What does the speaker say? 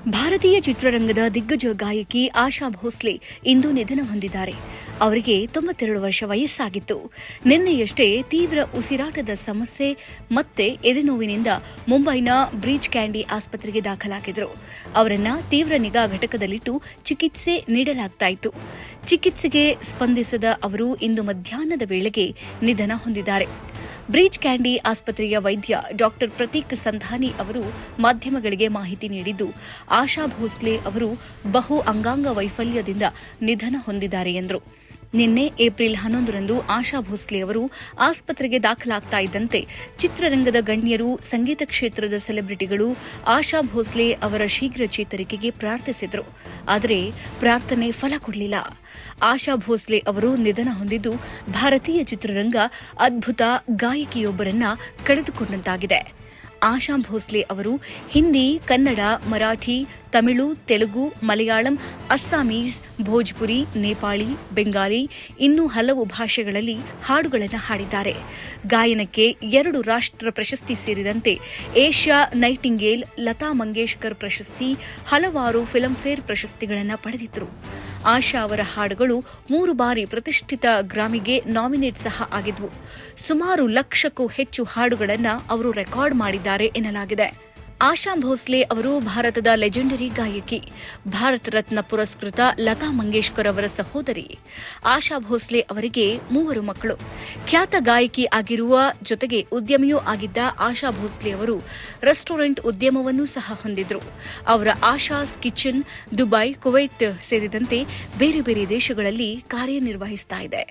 ಭಾರತೀಯ ಚಿತ್ರರಂಗದ ದಿಗ್ಗಜ ಗಾಯಕಿ ಆಶಾ ಭೋಸ್ಲೆ ಇಂದು ನಿಧನ ಹೊಂದಿದ್ದಾರೆ. ಅವರಿಗೆ 92 ವರ್ಷ ವಯಸ್ಸಾಗಿತ್ತು. ನಿನ್ನೆಯಷ್ಟೇ ತೀವ್ರ ಉಸಿರಾಟದ ಸಮಸ್ಯೆ ಮತ್ತೆ ಎದೆನೋವಿನಿಂದ ಮುಂಬೈನ ಬ್ರೀಚ್ ಕ್ಯಾಂಡಿ ಆಸ್ಪತ್ರೆಗೆ ದಾಖಲಾಗಿದ್ದರು. ಅವರನ್ನ ತೀವ್ರ ನಿಗಾ ಘಟಕದಲ್ಲಿಟ್ಟು ಚಿಕಿತ್ಸೆ ನೀಡಲಾಗುತ್ತಿತ್ತು. ಚಿಕಿತ್ಸೆಗೆ ಸ್ಪಂದಿಸದ ಅವರು ಇಂದು ಮಧ್ಯಾಹ್ನದ ವೇಳೆಗೆ ನಿಧನ ಹೊಂದಿದ್ದಾರೆ. ಬ್ರೀಚ್ ಕ್ಯಾಂಡಿ ಆಸ್ಪತ್ರೆಯ ವೈದ್ಯ ಡಾಕ್ಟರ್ ಪ್ರತೀಕ್ ಸಂಧಾನಿ ಅವರು ಮಾಧ್ಯಮಗಳಿಗೆ ಮಾಹಿತಿ ನೀಡಿದ್ದು, ಆಶಾ ಭೋಸ್ಲೆ ಅವರು ಬಹು ಅಂಗಾಂಗ ವೈಫಲ್ಯದಿಂದ ನಿಧನ ಹೊಂದಿದ್ದಾರೆ ಎಂದರು. ನಿನ್ನೆ ಏಪ್ರಿಲ್ 11ರಂದು ಆಶಾ ಭೋಸ್ಲೆ ಅವರು ಆಸ್ಪತ್ರೆಗೆ ದಾಖಲಾಗ್ತಾ ಇದ್ದಂತೆ ಚಿತ್ರರಂಗದ ಗಣ್ಯರು, ಸಂಗೀತ ಕ್ಷೇತ್ರದ ಸೆಲೆಬ್ರಿಟಿಗಳು ಆಶಾ ಭೋಸ್ಲೆ ಅವರ ಶೀಘ್ರ ಚೇತರಿಕೆಗೆ ಪ್ರಾರ್ಥಿಸಿದರು. ಆದರೆ ಪ್ರಾರ್ಥನೆ ಫಲ ಕೊಡಲಿಲ್ಲ. ಆಶಾ ಭೋಸ್ಲೆ ಅವರು ನಿಧನ ಹೊಂದಿದ್ದು ಭಾರತೀಯ ಚಿತ್ರರಂಗ ಅದ್ಭುತ ಗಾಯಕಿಯೊಬ್ಬರನ್ನ ಕಳೆದುಕೊಂಡಂತಾಗಿದೆ. ಆಶಾ ಭೋಸ್ಲೆ ಅವರು ಹಿಂದಿ, ಕನ್ನಡ, ಮರಾಠಿ, ತಮಿಳು, ತೆಲುಗು, ಮಲಯಾಳಂ, ಅಸ್ಸಾಮೀಸ್, ಭೋಜ್ಪುರಿ, ನೇಪಾಳಿ, ಬೆಂಗಾಲಿ ಇನ್ನೂ ಹಲವು ಭಾಷೆಗಳಲ್ಲಿ ಹಾಡುಗಳನ್ನು ಹಾಡಿದ್ದಾರೆ. ಗಾಯನಕ್ಕೆ 2 ರಾಷ್ಟ್ರ ಪ್ರಶಸ್ತಿ ಸೇರಿದಂತೆ ಏಷ್ಯಾ ನೈಟಿಂಗೇಲ್, ಲತಾ ಮಂಗೇಶ್ಕರ್ ಪ್ರಶಸ್ತಿ, ಹಲವಾರು ಫಿಲ್ಮ್ಫೇರ್ ಪ್ರಶಸ್ತಿಗಳನ್ನು ಪಡೆದಿದ್ದರು. ಆಶಾ ಅವರ ಹಾಡುಗಳು 3 ಬಾರಿ ಪ್ರತಿಷ್ಠಿತ ಗ್ರಾಮಿಗೆ ನಾಮಿನೇಟ್ ಸಹ ಆಗಿದ್ವು. ಸುಮಾರು 1 ಲಕ್ಷಕ್ಕೂ ಹೆಚ್ಚು ಹಾಡುಗಳನ್ನು ಅವರು ರೆಕಾರ್ಡ್ ಮಾಡಿದ್ದಾರೆ ಎನ್ನಲಾಗಿದೆ. ಆಶಾ ಭೋಸ್ಲೆ ಅವರು ಭಾರತದ ಲೆಜೆಂಡರಿ ಗಾಯಕಿ, ಭಾರತ ರತ್ನ ಪುರಸ್ಕೃತ ಲತಾ ಮಂಗೇಶ್ಕರ್ ಅವರ ಸಹೋದರಿ. ಆಶಾ ಭೋಸ್ಲೆ ಅವರಿಗೆ 3 ಮಕ್ಕಳು. ಖ್ಯಾತ ಗಾಯಕಿ ಆಗಿರುವ ಜೊತೆಗೆ ಉದ್ಯಮಿಯೂ ಆಗಿದ್ದ ಆಶಾ ಭೋಸ್ಲೆ ಅವರು ರೆಸ್ಟೋರೆಂಟ್ ಉದ್ಯಮವನ್ನೂ ಸಹ ಹೊಂದಿದ್ರು. ಅವರ ಆಶಾಸ್ ಕಿಚನ್ ದುಬೈ, ಕುವೈತ್ ಸೇರಿದಂತೆ ಬೇರೆ ಬೇರೆ ದೇಶಗಳಲ್ಲಿ ಕಾರ್ಯನಿರ್ವಹಿಸ್ತಾ ಇದೆ.